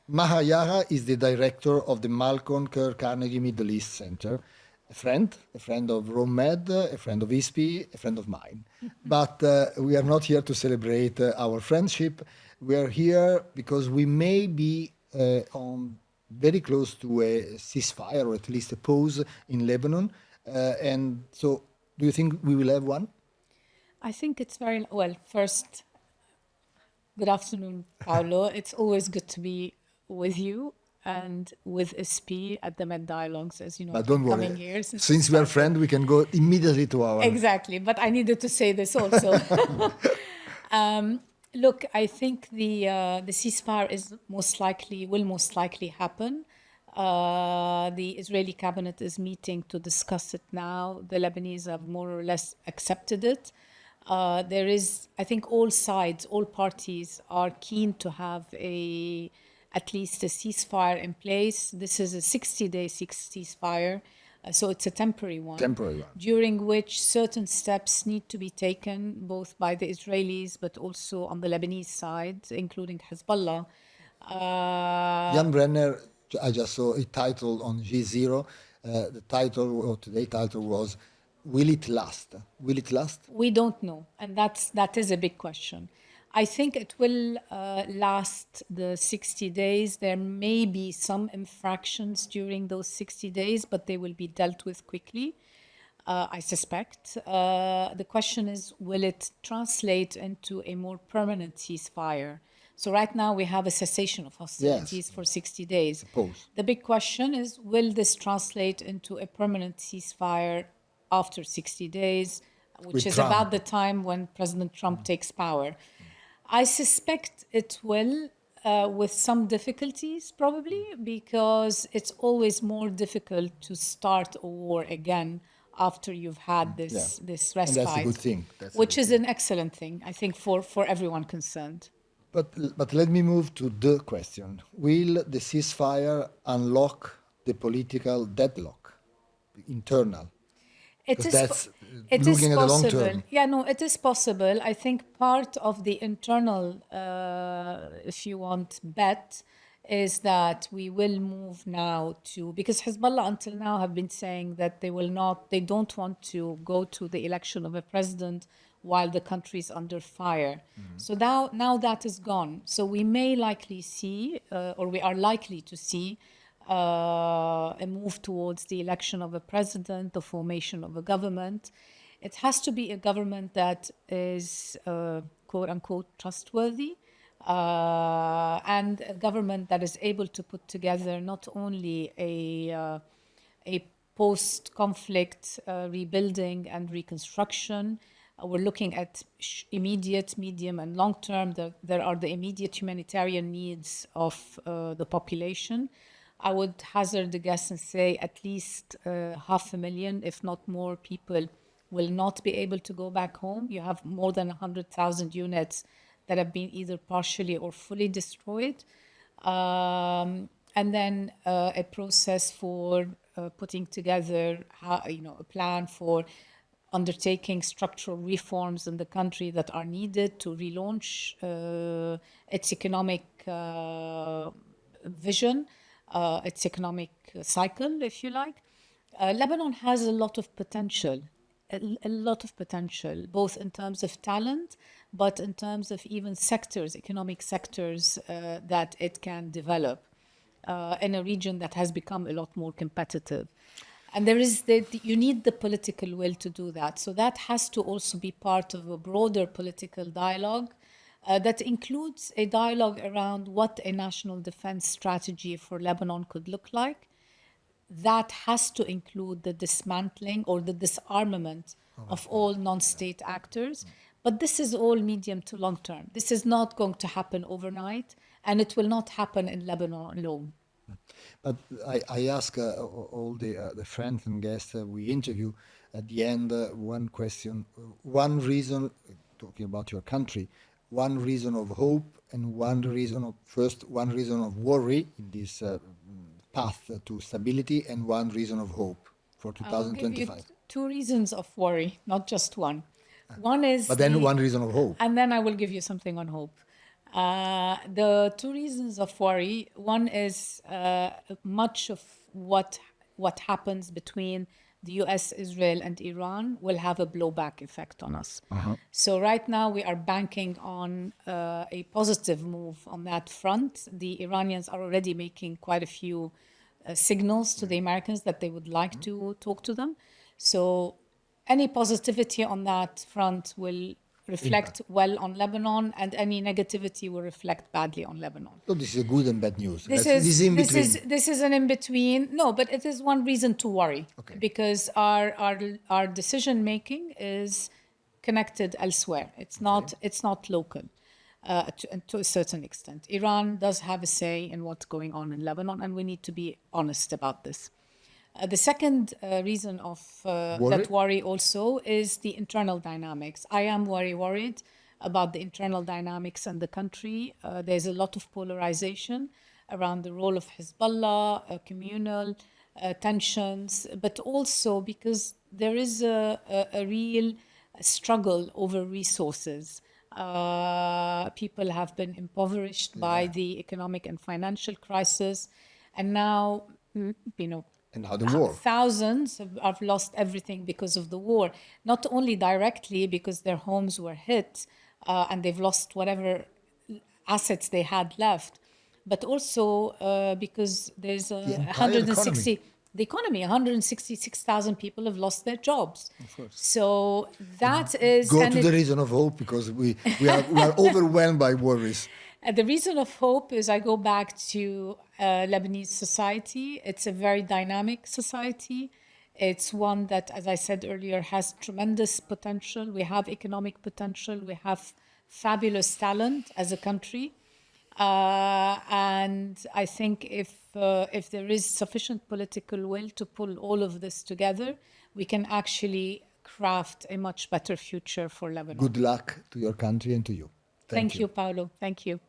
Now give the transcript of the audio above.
Maha Yahya is the director of the Malcolm Kerr Carnegie Middle East Center. A friend of RomeMed, a friend of ISPI, a friend of mine. But we are not here to celebrate our friendship. We are here because we may be on very close to a ceasefire, or at least a pause in Lebanon. And so, do you think we will have one? I think it's very well. First, good afternoon, Paolo. It's always good to be with you and with SP at the Med Dialogues, as you know, But I've been don't worry. coming here since Since we are started. friends, we can go immediately to our... Exactly, but I needed to say this also. Look, I think the ceasefire will most likely happen. The Israeli cabinet is meeting to discuss it now. The Lebanese have more or less accepted it. There is, I think, all sides, all parties are keen to have at least a ceasefire in place. This is a 60-day ceasefire. So it's a temporary one, during which certain steps need to be taken, both by the Israelis, but also on the Lebanese side, including Hezbollah. Jan Brenner, I just saw a title on G0. The title, or today's title was, "Will it last? Will it last?" We don't know, and that is a big question. I think it will last the 60 days. There may be some infractions during those 60 days, but they will be dealt with quickly, I suspect. The question is, will it translate into a more permanent ceasefire? So right now we have a cessation of hostilities for 60 days. Suppose. The big question is, will this translate into a permanent ceasefire after 60 days, which is about the time when President Trump takes power? I suspect it will, with some difficulties probably, because it's always more difficult to start a war again after you've had this respite. And that's a good thing. Which is an excellent thing, I think, for everyone concerned. But let me move to the question. Will the ceasefire unlock the political deadlock, internal? It is looking at the long term. Yeah, no, it is possible. I think part of the internal, if you want, bet is that we will move now to, because Hezbollah until now have been saying that they don't want to go to the election of a president while the country is under fire. So now that is gone. So we may likely see, or we are likely to see, a move towards the election of a president, the formation of a government. It has to be a government that is quote unquote trustworthy, and a government that is able to put together not only a post-conflict rebuilding and reconstruction. We're looking at immediate, medium, and long term. There are the immediate humanitarian needs of the population. I would hazard a guess and say at least 500,000, if not more, people will not be able to go back home. You have more than 100,000 units that have been either partially or fully destroyed. And then a process for putting together a plan for undertaking structural reforms in the country that are needed to relaunch its economic vision, its economic cycle, if you like. Lebanon has a lot of potential, both in terms of talent, but in terms of even economic sectors that it can develop in a region that has become a lot more competitive. And you need the political will to do that. So that has to also be part of a broader political dialogue that includes a dialogue around what a national defense strategy for Lebanon could look like. That has to include the dismantling or the disarmament of all non-state actors. But this is all medium to long term. This is not going to happen overnight, and it will not happen in Lebanon alone. But I ask all the friends and guests we interview at the end one question, one reason, talking about your country, one reason of hope and one reason of worry in this path to stability, and one reason of hope for 2025. I'll give you two reasons of worry, not just one. One is one reason of hope. And then I will give you something on hope. The two reasons of worry. One is much of what happens between the U.S., Israel, and Iran will have a blowback effect on us. So right now we are banking on a positive move on that front. The Iranians are already making quite a few signals to the Americans that they would like to talk to them. So any positivity on that front will reflect well on Lebanon, and any negativity will reflect badly on Lebanon. So this is good and bad news. This is an in between. No, but it is one reason to worry, because our decision making is connected elsewhere. It's not local. To a certain extent, Iran does have a say in what's going on in Lebanon, and we need to be honest about this. The second reason of that worry also is the internal dynamics. I am very worried about the internal dynamics in the country. There's a lot of polarization around the role of Hezbollah, communal tensions, but also because there is a real struggle over resources. People have been impoverished by the economic and financial crisis, and now, and how the war. Thousands have lost everything because of the war. Not only directly because their homes were hit and they've lost whatever assets they had left, but also because there's 166,000 people have lost their jobs. Of course. So that is... Go to the reason of hope, because we are overwhelmed by worries. The reason of hope is I go back to Lebanese society. It's a very dynamic society. It's one that, as I said earlier, has tremendous potential. We have economic potential. We have fabulous talent as a country. And I think if there is sufficient political will to pull all of this together, we can actually craft a much better future for Lebanon. Good luck to your country and to you. Thank you, Paolo. Thank you.